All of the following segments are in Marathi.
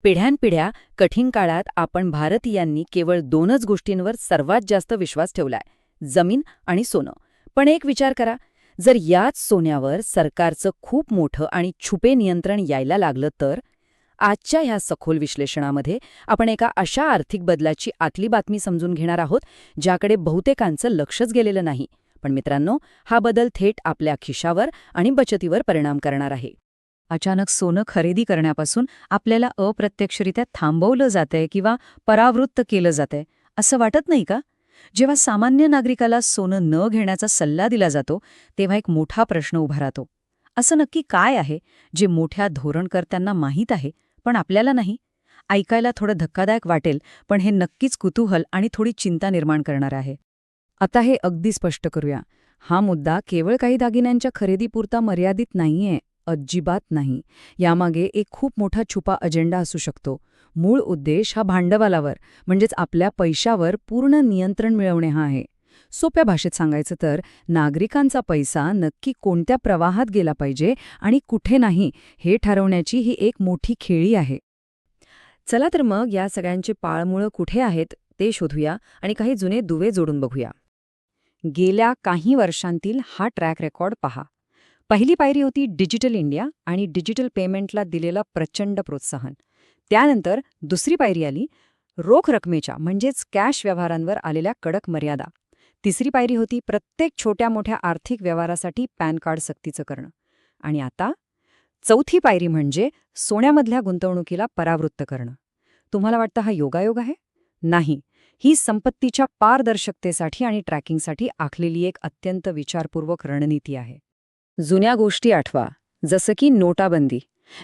पिढ्यानपिढ्या कठीण काळात आपण भारतीयांनी केवळ 2च गोष्टींवर सर्वात जास्त विश्वास ठेवलाय, जमीन आणि सोनं. पण एक विचार करा, जर याच सोन्यावर सरकारचं खूप मोठं आणि छुपे नियंत्रण यायला लागलं तर? आजच्या ह्या सखोल विश्लेषणामध्ये आपण एका अशा आर्थिक बदलाची आतली बातमी समजून घेणार आहोत, ज्याकडे बहुतेकांचं लक्षच गेलेलं नाही. पण मित्रांनो, हा बदल थेट आपल्या खिशावर आणि बचतीवर परिणाम करणार आहे. अचानक सोनं खरेदी करण्यापासून आपल्याला अप्रत्यक्षरित्या थांबवलं जातंय किंवा परावृत्त केलं जातंय, असं वाटत नाही का? जेव्हा सामान्य नागरिकाला सोनं न घेण्याचा सल्ला दिला जातो, तेव्हा एक मोठा प्रश्न उभा राहतो. असं नक्की काय आहे जे मोठ्या धोरणकर्त्यांना माहीत आहे, पण आपल्याला नाही? ऐकायला थोडं धक्कादायक वाटेल, पण हे नक्कीच कुतूहल आणि थोडी चिंता निर्माण करणार आहे. आता हे अगदी स्पष्ट करूया. हा मुद्दा केवळ काही दागिन्यांच्या खरेदीपुरता मर्यादित नाहीये, अजिबात नाही. यामागे एक खूप मोठा छुपा अजेंडा असू शकतो. मूळ उद्देश हा भांडवलावर, म्हणजेच आपल्या पैशावर पूर्ण नियंत्रण मिळवणे हा आहे. सोप्या भाषेत सांगायचं तर, नागरिकांचा पैसा नक्की कोणत्या प्रवाहात गेला पाहिजे आणि कुठे नाही, हे ठरवण्याची ही एक मोठी खेळी आहे. चला तर मग या सगळ्यांची पाळमुळं कुठे आहेत ते शोधूया आणि काही जुने दुवे जोडून बघूया. गेल्या काही वर्षांतील हा ट्रॅक रेकॉर्ड पहा. पहिली पायरी होती डिजिटल इंडिया आणि डिजिटल पेमेंटला दिलेलं प्रचंड प्रोत्साहन. त्यानंतर दुसरी पायरी आली रोख रकमेच्या म्हणजेच कॅश व्यवहारांवर आलेल्या कडक मर्यादा. तिसरी पायरी होती प्रत्येक छोट्या मोठ्या आर्थिक व्यवहारासाठी पॅन कार्ड सक्तीचं करणं. आणि आता चौथी पायरी म्हणजे सोन्यामधल्या गुंतवणुकीला परावृत्त करणं. तुम्हाला वाटतं हा योगायोग आहे? नाही. ही संपत्तीच्या पारदर्शकतेसाठी आणि ट्रॅकिंगसाठी आखलेली एक अत्यंत विचारपूर्वक रणनीती आहे. जुन्या गोष्टी आठवा, जसं की नोटाबंदी.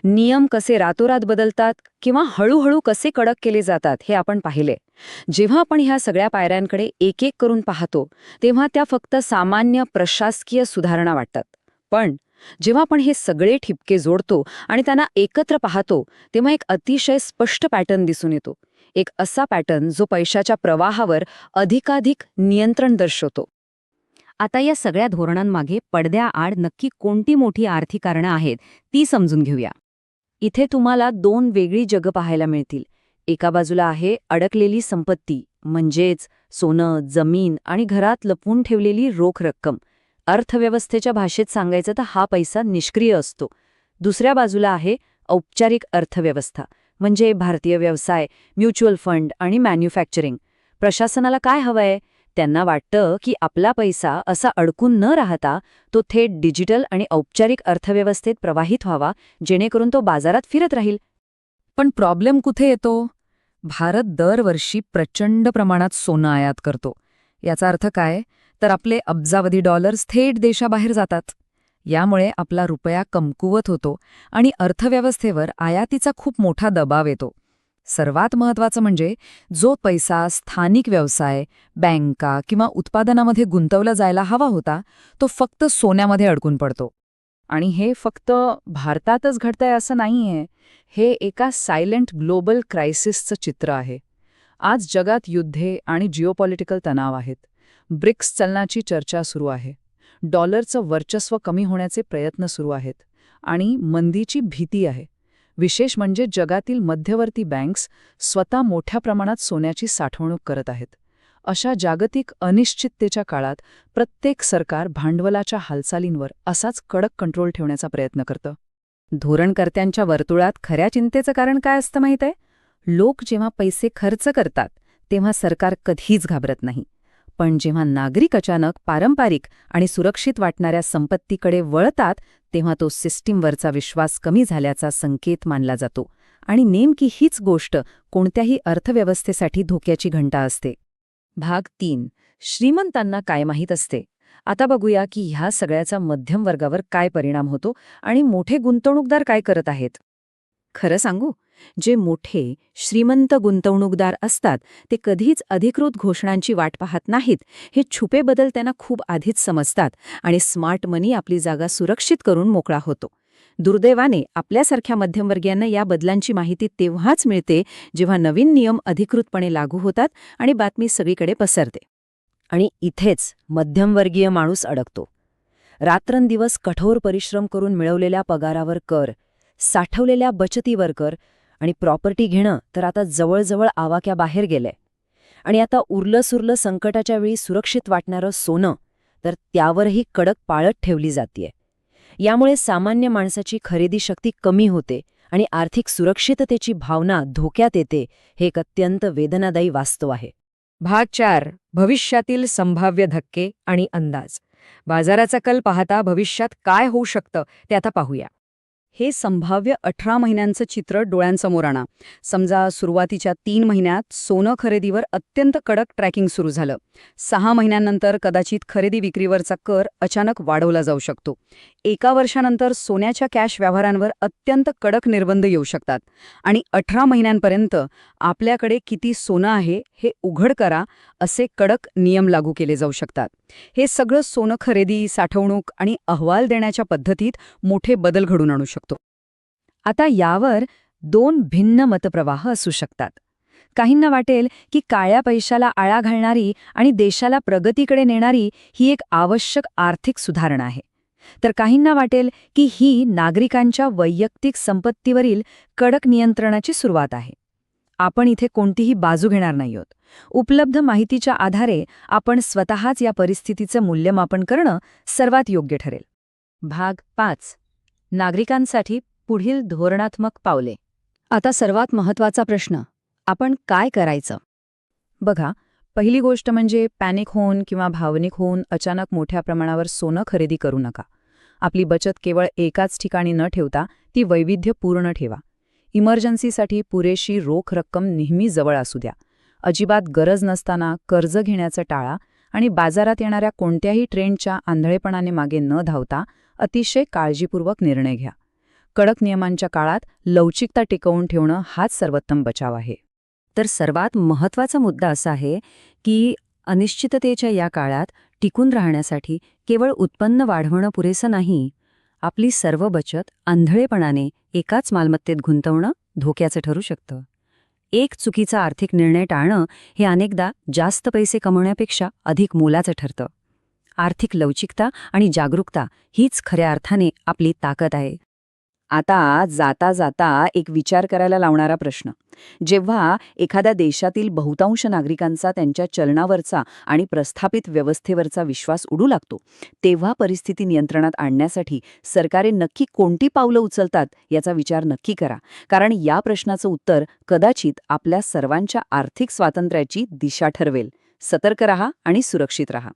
नियम कसे रातोरात बदलतात किंवा हळूहळू कसे कडक केले जातात हे आपण पाहिले. जेव्हा आपण ह्या सगळ्या पायऱ्यांकडे एक एक करून पाहतो, तेव्हा त्या फक्त सामान्य प्रशासकीय सुधारणा वाटतात. पण जेव्हा आपण हे सगळे ठिपके जोडतो आणि त्यांना एकत्र पाहतो, तेव्हा एक अतिशय स्पष्ट पॅटर्न दिसून येतो. एक असा पॅटर्न जो पैशाच्या प्रवाहावर अधिकाधिक नियंत्रण दर्शवतो. आता या सगळ्या धोरणांमागे पडद्याआड नक्की कोणती मोठी आर्थिक कारणं आहेत ती समजून घेऊया. इथे तुम्हाला 2 वेगळी जगं पाहायला मिळतील. एका बाजूला आहे अडकलेली संपत्ती, म्हणजेच सोनं, जमीन आणि घरात लपवून ठेवलेली रोख रक्कम. अर्थव्यवस्थेच्या भाषेत सांगायचं तर हा पैसा निष्क्रिय असतो. दुसऱ्या बाजूला आहे औपचारिक अर्थव्यवस्था, म्हणजे भारतीय व्यवसाय, म्युच्युअल फंड आणि मॅन्युफॅक्चरिंग. प्रशासनाला काय हवंय? त्यांना वाटतं की आपला पैसा असा अडकून न राहता तो थेट डिजिटल आणि औपचारिक अर्थव्यवस्थेत प्रवाहित व्हावा, जेणेकरून तो बाजारात फिरत राहील. पण प्रॉब्लेम कुठे येतो? भारत दरवर्षी प्रचंड प्रमाणात सोनं आयात करतो. याचा अर्थ काय? तर आपले अब्जावधी डॉलर्स थेट देशाबाहेर जातात. यामुळे आपला रुपया कमकुवत होतो आणि अर्थव्यवस्थेवर आयातीचा खूप मोठा दबाव येतो. सर्वात महत्त्वाचं म्हणजे जो पैसा स्थानिक व्यवसाय, बँका किंवा उत्पादनामध्ये गुंतवला जायला हवा होता, तो फक्त सोन्यामध्ये अडकून पडतो. आणि हे फक्त भारतातच घडतंय असं नाहीये. हे एका सायलेंट ग्लोबल क्रायसिसचं चित्र आहे. आज जगात युद्धे आणि जिओपॉलिटिकल तणाव आहेत. ब्रिक्स चलनाची चर्चा सुरू आहे. डॉलरचं वर्चस्व कमी होण्याचे प्रयत्न सुरू आहेत. आणि मंदीची भीती आहे. विशेष म्हणजे जगातील मध्यवर्ती बँक्स स्वतः मोठ्या प्रमाणात सोन्याची साठवणूक करत आहेत. अशा जागतिक अनिश्चिततेच्या काळात प्रत्येक सरकार भांडवलाच्या हालचालींवर असाच कडक कंट्रोल ठेवण्याचा प्रयत्न करतं. धोरणकर्त्यांच्या वर्तुळात खऱ्या चिंतेचं कारण काय असतं माहीत आहे? लोक जेव्हा पैसे खर्च करतात, तेव्हा सरकार कधीच घाबरत नाही. पण जेव्हा नागरिक अचानक पारंपरिक आणि सुरक्षित वाटणाऱ्या संपत्तीकडे वळतात, तेव्हा तो सिस्टीमवरचा विश्वास कमी झाल्याचा संकेत मानला जातो. आणि नेमकी हीच गोष्ट कोणत्याही अर्थव्यवस्थेसाठी धोक्याची घंटा असते. भाग 3. श्रीमंतांना काय माहीत असते? आता बघूया की ह्या सगळ्याचा मध्यम वर्गावर काय परिणाम होतो आणि मोठे गुंतवणूकदार काय करत आहेत. खरं सांगू, जे मोठे श्रीमंत गुंतवणूकदार असतात ते कधीच अधिकृत घोषणांची वाट पाहत नाहीत. हे छुपे बदल त्यांना खूप आधीच समजतात आणि स्मार्ट मनी आपली जागा सुरक्षित करून मोकळा होतो. दुर्दैवाने आपल्यासारख्या मध्यमवर्गीयांना या बदलांची माहिती तेव्हाच मिळते जेव्हा नवीन नियम अधिकृतपणे लागू होतात आणि बातमी सगळीकडे पसरते. आणि इथेच मध्यमवर्गीय माणूस अडकतो. रात्रंदिवस कठोर परिश्रम करून मिळवलेल्या पगारावर कर, साठवलेल्या बचतीवर कर आणि प्रॉपर्टी घेणं तर आता जवळजवळ आवाक्याबाहेर गेलंय. आणि आता उरलं-सुरलं संकटाच्या वेळी सुरक्षित वाटणारं सोनं, तर त्यावरही कडक पाळत ठेवली जातीये. यामुळे सामान्य माणसाची खरेदी शक्ती कमी होते आणि आर्थिक सुरक्षिततेची भावना धोक्यात येते. हे एक अत्यंत वेदनादायी वास्तव आहे. भाग 4. भविष्यातील संभाव्य धक्के आणि अंदाज. बाजाराचा कल पाहता भविष्यात काय होऊ शकतं ते आता पाहूया. हे संभाव्य 18 महिन्यांचं चित्र डोळ्यांसमोर आणा. समजा सुरुवातीच्या 3 महिन्यात सोनं खरेदीवर अत्यंत कडक ट्रॅकिंग सुरू झालं. 6 महिन्यांनंतर कदाचित खरेदी विक्रीवरचा कर अचानक वाढवला जाऊ शकतो. 1 वर्षानंतर सोन्याच्या कॅश व्यवहारांवर अत्यंत कडक निर्बंध येऊ शकतात. आणि 18 महिन्यांपर्यंत आपल्याकडे किती सोनं आहे हे उघड करा असे कडक नियम लागू केले जाऊ शकतात. हे सगळं सोनं खरेदी, साठवणूक आणि अहवाल देण्याच्या पद्धतीत मोठे बदल घडून आणू शकतो. आता यावर 2 भिन्न मतप्रवाह असू शकतात. काहींना वाटेल की काळ्या पैशाला आळा घालणारी आणि देशाला प्रगतीकडे नेणारी ही एक आवश्यक आर्थिक सुधारणा आहे. तर काहींना वाटेल की ही नागरिकांच्या वैयक्तिक संपत्तीवरील कडक नियंत्रणाची सुरुवात आहे. आपण इथे कोणतीही बाजू घेणार नाही आहोत. उपलब्ध माहितीच्या आधारे आपण स्वतःच या परिस्थितीचं मूल्यमापन करणं सर्वात योग्य ठरेल. भाग 5. नागरिकांसाठी पुढील धोरणात्मक पावले. आता सर्वात महत्त्वाचा प्रश्न, आपण काय करायचं? बघा, पहिली गोष्ट म्हणजे पॅनिक होऊन किंवा भावनिक होऊन अचानक मोठ्या प्रमाणावर सोनं खरेदी करू नका. आपली बचत केवळ एकाच ठिकाणी न ठेवता ती वैविध्यपूर्ण ठेवा. इमर्जन्सीसाठी पुरेशी रोख रक्कम नेहमी जवळ असू द्या. अजिबात गरज नसताना कर्ज घेण्याचं टाळा आणि बाजारात येणाऱ्या कोणत्याही ट्रेंडच्या आंधळेपणाने मागे न धावता अतिशय काळजीपूर्वक निर्णय घ्या. कडक नियमांच्या काळात लवचिकता टिकवून ठेवणं हाच सर्वोत्तम बचाव आहे. तर सर्वात महत्त्वाचा मुद्दा असा आहे की अनिश्चिततेच्या या काळात टिकून राहण्यासाठी केवळ उत्पन्न वाढवणं पुरेसं नाही. आपली सर्व बचत आंधळेपणाने एकाच मालमत्तेत गुंतवणं धोक्याचं ठरू शकतं. एक चुकीचा आर्थिक निर्णय टाळणं हे अनेकदा जास्त पैसे कमवण्यापेक्षा अधिक मोलाचं ठरतं. आर्थिक लवचिकता आणि जागरूकता हीच खऱ्या अर्थाने आपली ताकद आहे. आता जाता जाता एक विचार करायला लावणारा प्रश्न. जेव्हा एखाद्या देशातील बहुतांश नागरिकांचा त्यांच्या चलनावरचा आणि प्रस्थापित व्यवस्थेवरचा विश्वास उडू लागतो, तेव्हा परिस्थिती नियंत्रणात आणण्यासाठी सरकारे नक्की कोणती पावलं उचलतात याचा विचार नक्की करा. कारण या प्रश्नाचं उत्तर कदाचित आपल्या सर्वांच्या आर्थिक स्वातंत्र्याची दिशा ठरवेल. सतर्क रहा आणि सुरक्षित रहा.